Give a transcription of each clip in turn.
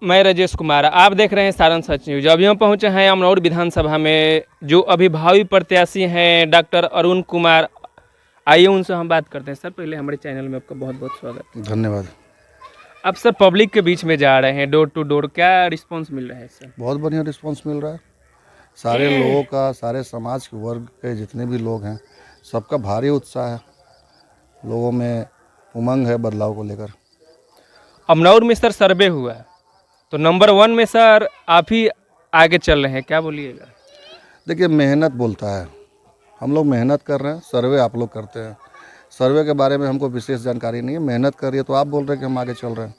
मैं राजेश कुमार, आप देख रहे हैं सारण सच न्यूज। अभी हम पहुंचे हैं अमनौर विधानसभा में। जो अभी भावी प्रत्याशी हैं डॉक्टर अरुण कुमार, आइए उनसे हम बात करते हैं। सर, पहले हमारे चैनल में आपका बहुत बहुत स्वागत। धन्यवाद। अब सर पब्लिक के बीच में जा रहे हैं, डोर टू डोर, क्या रिस्पांस मिल रहा है सर? बहुत बढ़िया रिस्पांस मिल रहा है। सारे लोगों का, सारे समाज के वर्ग के जितने भी लोग हैं, सबका भारी उत्साह है। लोगों में उमंग है बदलाव को लेकर। अमनौर में सर सर्वे हुआ है तो नंबर 1 में सर आप ही आगे चल रहे हैं, क्या बोलिएगा? देखिए, मेहनत बोलता है। हम लोग मेहनत कर रहे हैं, सर्वे आप लोग करते हैं। सर्वे के बारे में हमको विशेष जानकारी नहीं है। मेहनत कर रही है तो आप बोल रहे हैं कि हम आगे चल रहे हैं।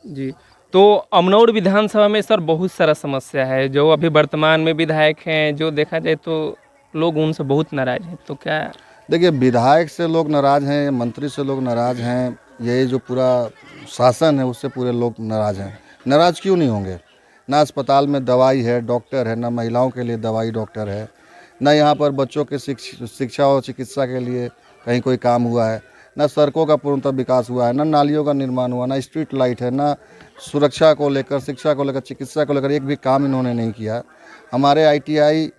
जी, तो अमनौर विधानसभा में सर बहुत सारा समस्या है। जो अभी वर्तमान में विधायक हैं, जो देखा जाए तो लोग उनसे बहुत नाराज हैं, तो क्या? देखिए, विधायक से लोग नाराज़ हैं, मंत्री से लोग नाराज़ हैं, ये जो पूरा शासन है उससे पूरे लोग नाराज़ हैं। नाराज़ क्यों नहीं होंगे? ना अस्पताल में दवाई है, डॉक्टर है, ना महिलाओं के लिए दवाई डॉक्टर है, ना यहाँ पर बच्चों के शिक्षा और चिकित्सा के लिए कहीं कोई काम हुआ है, ना सड़कों का पूर्णतः विकास हुआ है, ना नालियों का निर्माण हुआ, ना स्ट्रीट लाइट है, ना सुरक्षा को लेकर, शिक्षा को लेकर, चिकित्सा को लेकर एक भी काम इन्होंने नहीं किया। हमारे ITI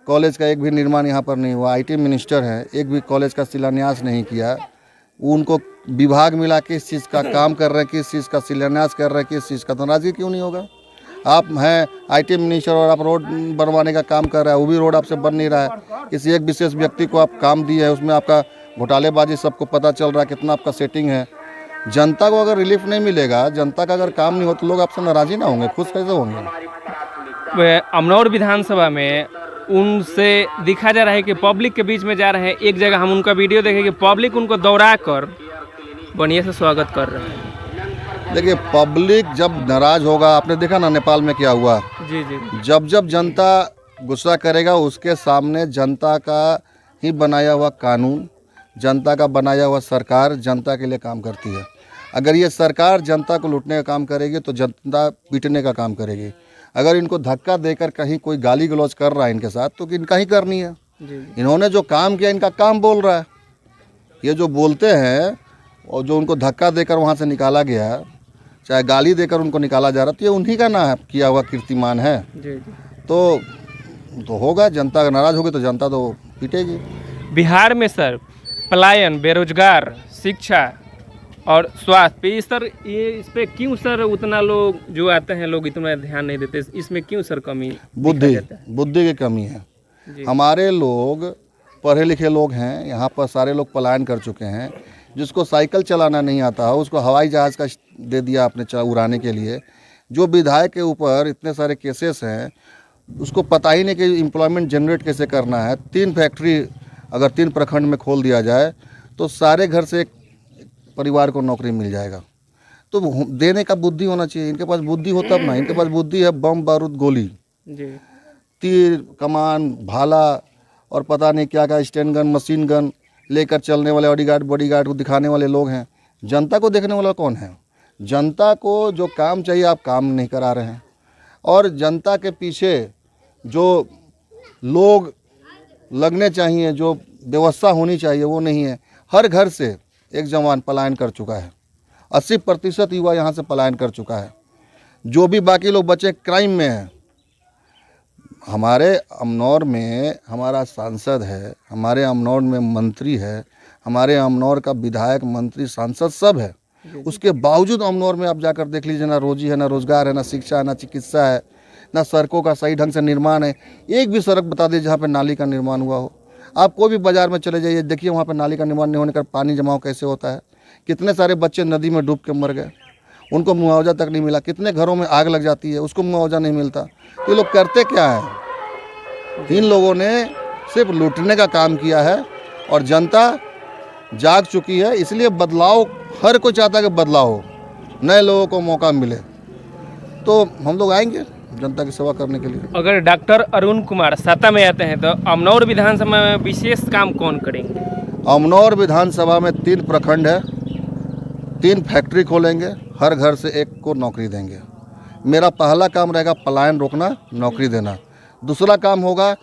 कॉलेज का एक भी निर्माण यहाँ पर नहीं हुआ। IT मिनिस्टर हैं, एक भी कॉलेज का शिलान्यास नहीं किया। उनको विभाग मिला किस चीज़ का काम कर रहे हैं, किस चीज़ का शिलान्यास कर रहे हैं, किस चीज़ का, तो नाराज़गी क्यों नहीं होगा? आप हैं IT मिनिस्टर और आप रोड बनवाने का काम कर रहे हैं, वो भी रोड आपसे बन नहीं रहा है। किसी एक विशेष व्यक्ति को आप काम दिए है, उसमें आपका घोटालेबाजी सबको पता चल रहा है, कितना आपका सेटिंग है। जनता को अगर रिलीफ नहीं मिलेगा, जनता का अगर काम नहीं हो तो लोग आपसे नाराज़ ही ना होंगे, खुश कैसे होंगे? अमनौर विधानसभा में उनसे दिखा जा रहा है कि पब्लिक के बीच में जा रहे हैं। एक जगह हम उनका वीडियो देखे कि पब्लिक उनको दौड़ा कर बढ़िया से स्वागत कर रहे हैं। देखिए, पब्लिक जब नाराज होगा, आपने देखा ना नेपाल में क्या हुआ। जी जी। जब जब जनता गुस्सा करेगा, उसके सामने जनता का ही बनाया हुआ कानून, जनता का बनाया हुआ सरकार जनता के लिए काम करती है। अगर ये सरकार जनता को लूटने का काम करेगी तो जनता पीटने का काम करेगी। अगर इनको धक्का देकर कहीं कोई गाली गलौज कर रहा है इनके साथ, तो इनका ही करनी है। इन्होंने जो काम किया, इनका काम बोल रहा है। ये जो बोलते हैं और जो उनको धक्का देकर वहाँ से निकाला गया, चाहे गाली देकर उनको निकाला जा रहा, तो ये उन्हीं का ना किया हुआ कीर्तिमान है। जी। तो होगा, जनता नाराज होगी तो जनता तो पीटेगी। बिहार में सर पलायन, बेरोजगार, शिक्षा और स्वास्थ्य पे सर, ये इस पे क्यों सर उतना लोग जो आते हैं लोग इतना ध्यान नहीं देते? इसमें क्यों सर कमी? बुद्धि की कमी है। हमारे लोग पढ़े लिखे लोग हैं, यहाँ पर सारे लोग पलायन कर चुके हैं। जिसको साइकिल चलाना नहीं आता है उसको हवाई जहाज़ का दे दिया आपने उड़ाने के लिए। जो विधायक के ऊपर इतने सारे केसेस हैं, उसको पता ही नहीं कि एम्प्लॉयमेंट जनरेट कैसे करना है। 3 फैक्ट्री अगर 3 प्रखंड में खोल दिया जाए तो सारे घर से एक परिवार को नौकरी मिल जाएगा। तो देने का बुद्धि होना चाहिए। इनके पास बुद्धि हो तब ना। इनके पास बुद्धि है बम बारूद गोली, तीर कमान भाला और पता नहीं क्या क्या स्टैंड गन, मशीन गन लेकर चलने वाले बॉडीगार्ड को दिखाने वाले लोग हैं। जनता को देखने वाला कौन है? जनता को जो काम चाहिए आप काम नहीं करा रहे हैं। और जनता के पीछे जो लोग लगने चाहिए, जो व्यवस्था होनी चाहिए, वो नहीं है। हर घर से एक जवान पलायन कर चुका है। 80% युवा यहाँ से पलायन कर चुका है। जो भी बाकी लोग बचे क्राइम में हैं। हमारे अमनौर में हमारा सांसद है, हमारे अमनौर में मंत्री है, हमारे अमनौर का विधायक, मंत्री, सांसद सब है। उसके बावजूद अमनौर में आप जाकर देख लीजिए, ना रोजी है, ना रोजगार है, ना शिक्षा है, ना चिकित्सा है, ना सड़कों का सही ढंग से निर्माण है। एक भी सड़क बता दीजिए जहाँ पर नाली का निर्माण हुआ हो। आप कोई भी बाज़ार में चले जाइए, देखिए वहाँ पर नाली का निर्माण नहीं होने का पानी जमाव कैसे होता है। कितने सारे बच्चे नदी में डूब के मर गए, उनको मुआवजा तक नहीं मिला। कितने घरों में आग लग जाती है, उसको मुआवजा नहीं मिलता। तो ये लोग करते क्या हैं? इन लोगों ने सिर्फ लूटने का काम किया है और जनता जाग चुकी है। इसलिए बदलाव, हर कोई चाहता है कि बदलाव हो, नए लोगों को मौका मिले। तो हम लोग आएंगे जनता की सेवा करने के लिए। अगर डॉक्टर अरुण कुमार सत्ता में आते हैं तो अमनौर विधानसभा में विशेष काम कौन करेंगे? अमनौर विधानसभा में 3 प्रखंड है, 3 फैक्ट्री खोलेंगे, हर घर से एक को नौकरी देंगे। मेरा पहला काम रहेगा पलायन रोकना, नौकरी देना। दूसरा काम होगा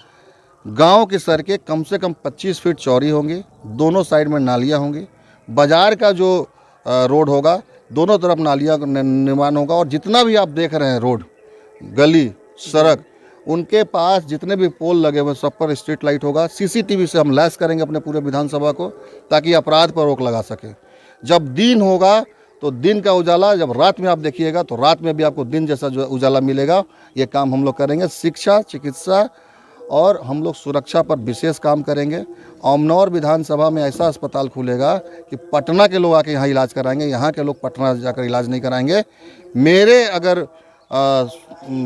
गांव की सड़कें कम से कम 25 फीट चौड़ी होंगी, दोनों साइड में नालियां होंगी। बाज़ार का जो रोड होगा दोनों तरफ नालियाँ का निर्माण होगा। और जितना भी आप देख रहे हैं रोड, गली, सड़क, उनके पास जितने भी पोल लगे हुए सब पर स्ट्रीट लाइट होगा। सीसीटीवी से हम लैस करेंगे अपने पूरे विधानसभा को, ताकि अपराध पर रोक लगा सके। जब दिन होगा तो दिन का उजाला, जब रात में आप देखिएगा तो रात में भी आपको दिन जैसा जो उजाला मिलेगा। ये काम हम लोग करेंगे। शिक्षा, चिकित्सा और हम लोग सुरक्षा पर विशेष काम करेंगे। अमनौर विधानसभा में ऐसा अस्पताल खुलेगा कि पटना के लोग आके यहाँ इलाज कराएंगे, यहाँ के लोग पटना जाकर इलाज नहीं कराएंगे। मेरे अगर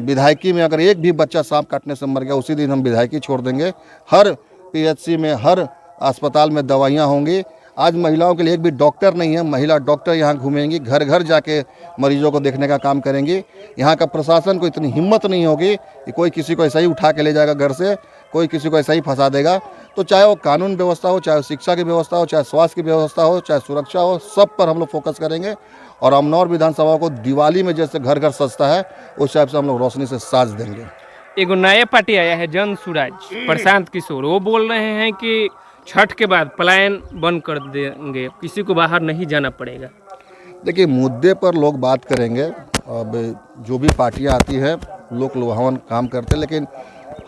विधायकी में अगर एक भी बच्चा सांप काटने से मर गया, उसी दिन हम विधायकी छोड़ देंगे। हर पीएचसी में, हर अस्पताल में दवाइयाँ होंगी। आज महिलाओं के लिए एक भी डॉक्टर नहीं है, महिला डॉक्टर यहाँ घूमेंगी, घर घर जाके मरीजों को देखने का काम करेंगी। यहाँ का प्रशासन को इतनी हिम्मत नहीं होगी कि कोई किसी को ऐसा ही उठा के ले जाएगा घर से, कोई किसी को ऐसा ही फंसा देगा। तो चाहे वो कानून व्यवस्था हो, चाहे शिक्षा की व्यवस्था हो, चाहे स्वास्थ्य की व्यवस्था हो, चाहे सुरक्षा हो, सब पर हम लोग फोकस करेंगे। और अमनौर विधानसभा को दिवाली में जैसे घर घर सजता है, उस हिसाब से हम लोग रोशनी से साज देंगे। एक नया पार्टी आया है जन सुराज, प्रशांत किशोर, वो बोल रहे हैं कि छठ के बाद पलायन बंद कर देंगे, किसी को बाहर नहीं जाना पड़ेगा। देखिए, मुद्दे पर लोग बात करेंगे। अब जो भी पार्टियां आती है लोग लुभावन काम करते हैं, लेकिन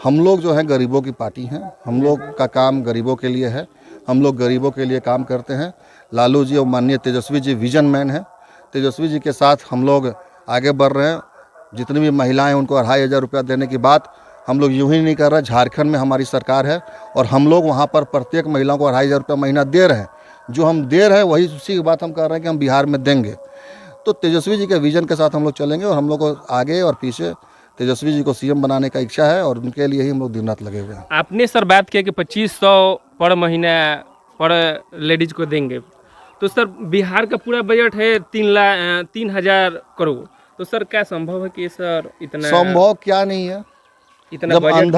हम लोग जो हैं गरीबों की पार्टी हैं। हम लोग का काम गरीबों के लिए है, हम लोग गरीबों के लिए काम करते हैं। लालू जी और माननीय तेजस्वी जी विजन मैन हैं। तेजस्वी जी के साथ हम लोग आगे बढ़ रहे हैं। जितनी भी महिलाएं हैं उनको 2500 रुपया देने की बात हम लोग यूं ही नहीं कर रहे। झारखंड में हमारी सरकार है और हम लोग वहां पर प्रत्येक महिलाओं को 2500 रुपया महीना दे रहे हैं। जो हम दे रहे हैं वही उसी की बात हम कर रहे हैं कि हम बिहार में देंगे। तो तेजस्वी जी के विजन के साथ हम लोग चलेंगे और हम लोग को आगे और पीछे तेजस्वी जी को सीएम बनाने का इच्छा है और उनके लिए ही हम लोग दिन रात लगे हुए हैं। आपने सर बात किया कि 2500 पर महीना पर लेडीज को देंगे, तो सर बिहार का पूरा बजट है 3,000 करोड़। तो सर क्या संभव है कि सर इतना संभव क्या नहीं है? इतना जब बजट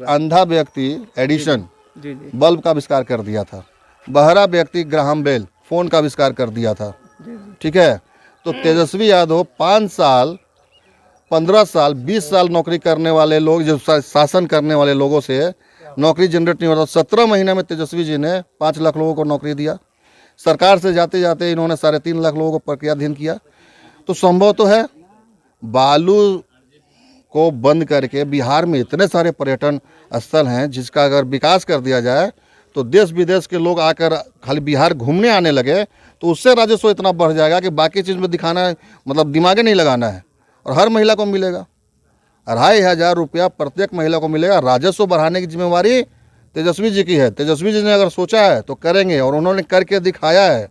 अंधा व्यक्ति एडिशन जी जी बल्ब का आविष्कार कर दिया था, बहरा व्यक्ति ग्राहम बेल फोन का आविष्कार कर दिया था, ठीक है। तो तेजस्वी यादव 5 साल, 15 साल, 20 साल नौकरी करने वाले लोग, जो शासन करने वाले लोगों से नौकरी जनरेट नहीं होता, 17 महीने में तेजस्वी जी ने 5 लाख लोगों को नौकरी दिया। सरकार से जाते जाते इन्होंने 3.5 लाख लोगों को प्रक्रियाधीन किया। तो संभव तो है। बालू को बंद करके बिहार में इतने सारे पर्यटन स्थल हैं जिसका अगर विकास कर दिया जाए तो देश विदेश के लोग आकर खाली बिहार घूमने आने लगे तो उससे राजस्व इतना बढ़ जाएगा कि बाकी चीज़ में दिखाना मतलब दिमाग नहीं लगाना है। और हर महिला को मिलेगा 2500 रुपया प्रत्येक महिला को मिलेगा। राजस्व बढ़ाने की जिम्मेवारी तेजस्वी जी की है। तेजस्वी जी ने अगर सोचा है तो करेंगे और उन्होंने करके दिखाया है।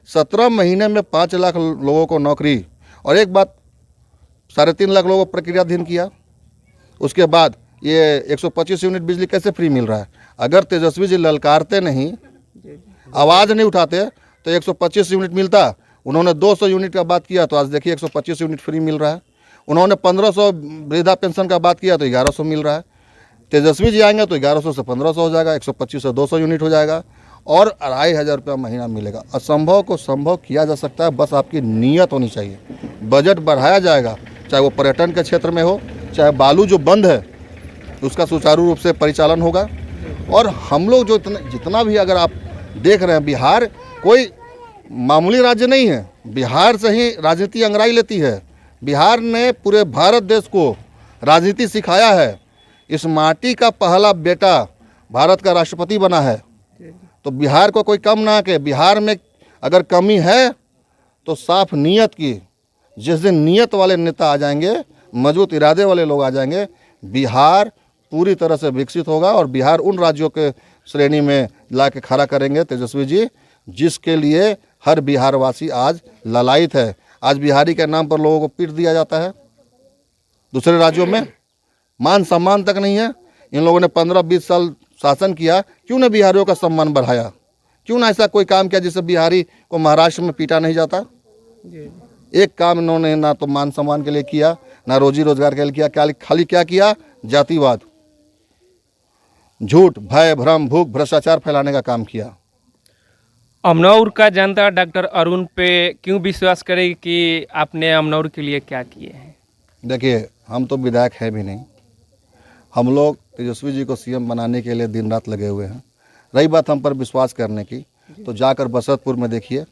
17 महीने में 5 लाख लोगों को नौकरी और एक बात 3.5 लाख लोगों को प्रक्रियाधीन किया। उसके बाद ये 125 यूनिट बिजली कैसे फ्री मिल रहा है? अगर तेजस्वी जी ललकारते नहीं, आवाज़ नहीं उठाते तो 125 यूनिट मिलता। उन्होंने 200 यूनिट का बात किया तो आज देखिए 125 यूनिट फ्री मिल रहा है। उन्होंने 1500 वृद्धा पेंशन का बात किया तो 1100 मिल रहा है। तेजस्वी जी आएंगे तो 1100 से 1500 हो जाएगा, 125 से 200 यूनिट हो जाएगा और 2500 रुपया महीना मिलेगा। असंभव को संभव किया जा सकता है, बस आपकी नीयत होनी चाहिए। बजट बढ़ाया जाएगा, चाहे वो पर्यटन के क्षेत्र में हो, चाहे बालू जो बंद है उसका सुचारू रूप से परिचालन होगा। और हम लोग जो जितना भी अगर आप देख रहे हैं, बिहार कोई मामूली राज्य नहीं है। बिहार से ही राजनीति अंगड़ाई लेती है। बिहार ने पूरे भारत देश को राजनीति सिखाया है। इस माटी का पहला बेटा भारत का राष्ट्रपति बना है। तो बिहार को कोई कम ना के। बिहार में अगर कमी है तो साफ नीयत की। जिस दिन नीयत वाले नेता आ जाएंगे, मजबूत इरादे वाले लोग आ जाएंगे, बिहार पूरी तरह से विकसित होगा और बिहार उन राज्यों के श्रेणी में ला के खड़ा करेंगे तेजस्वी जी, जिसके लिए हर बिहारवासी आज ललायित है। आज बिहारी के नाम पर लोगों को पीट दिया जाता है। दूसरे राज्यों में मान सम्मान तक नहीं है। इन लोगों ने 15-20 साल शासन किया, क्यों ना बिहारियों का सम्मान बढ़ाया? क्यों ना ऐसा कोई काम किया जिससे बिहारी को महाराष्ट्र में पीटा नहीं जाता? एक काम इन्होंने ना तो मान सम्मान के लिए किया, ना रोजी रोजगार के लिए किया। खाली क्या किया? जातिवाद, झूठ, भय, भ्रम, भूख, भ्रष्टाचार फैलाने का काम किया। अमनौर का जनता डॉक्टर अरुण पे क्यों विश्वास करेगी कि आपने अमनौर के लिए क्या किए हैं? देखिए, हम तो विधायक हैं भी नहीं। हम लोग तेजस्वी जी को सीएम बनाने के लिए दिन रात लगे हुए हैं। रही बात हम पर विश्वास करने की, तो जाकर बसंतपुर में देखिए,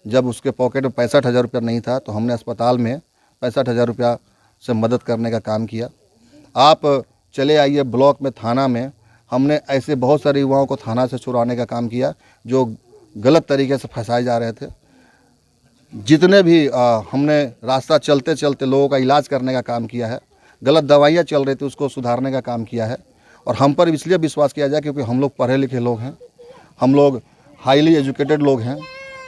जब उसके पॉकेट में 65,000 रुपया नहीं था तो हमने अस्पताल में 65,000 रुपया से मदद करने का काम किया। आप चले आइए ब्लॉक में, थाना में, हमने ऐसे बहुत सारे युवाओं को थाना से छुड़ाने का काम किया जो गलत तरीके से फंसाए जा रहे थे। जितने भी हमने रास्ता चलते चलते लोगों का इलाज करने का काम किया है, गलत दवाइयाँ चल रही थी उसको सुधारने का काम किया है। और हम पर इसलिए विश्वास किया जाए क्योंकि हम लोग पढ़े लिखे लोग हैं, हम लोग हाईली एजुकेटेड लोग हैं,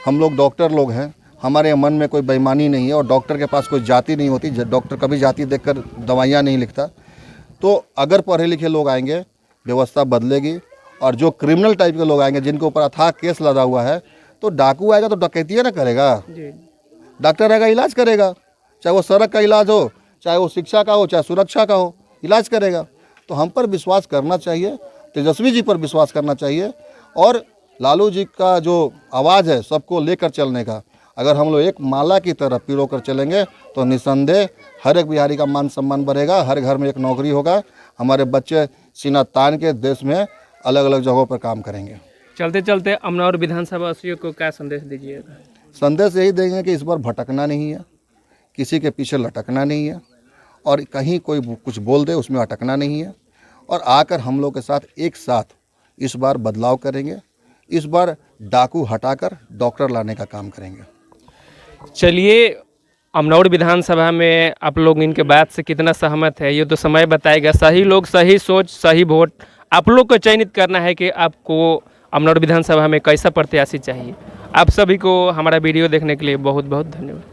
हम लोग डॉक्टर लोग हैं। हमारे मन में कोई बेईमानी नहीं है और डॉक्टर के पास कोई जाति नहीं होती। डॉक्टर कभी जाति देखकर दवाइयाँ नहीं लिखता। तो अगर पढ़े लिखे लोग आएंगे व्यवस्था बदलेगी। और जो क्रिमिनल टाइप के लोग आएंगे जिनके ऊपर अथाह केस लदा हुआ है, तो डाकू आएगा तो डकैतियाँ ना करेगा, डॉक्टर आएगा इलाज करेगा। चाहे वो सड़क का इलाज हो, चाहे वो शिक्षा का हो, चाहे सुरक्षा का हो, इलाज करेगा। तो हम पर विश्वास करना चाहिए, तेजस्वी जी पर विश्वास करना चाहिए। और लालू जी का जो आवाज़ है सबको लेकर चलने का, अगर हम लोग एक माला की तरह पिरो कर चलेंगे तो निसंदेह हर एक बिहारी का मान सम्मान बढ़ेगा, हर घर में एक नौकरी होगा, हमारे बच्चे सीना तान के देश में अलग अलग जगहों पर काम करेंगे। चलते चलते अमनौर विधानसभा वासियों को क्या संदेश दीजिएगा? संदेश यही देंगे कि इस बार भटकना नहीं है, किसी के पीछे लटकना नहीं है, और कहीं कोई कुछ बोल दे उसमें अटकना नहीं है। और आकर हम लोग के साथ एक साथ इस बार बदलाव करेंगे। इस बार डाकू हटाकर डॉक्टर लाने का काम करेंगे। चलिए, अमनौर विधानसभा में आप लोग इनके बात से कितना सहमत है ये तो समय बताएगा। सही लोग, सही सोच, सही वोट आप लोग को चयनित करना है कि आपको अमनौर विधानसभा में कैसा प्रत्याशी चाहिए। आप सभी को हमारा वीडियो देखने के लिए बहुत बहुत धन्यवाद।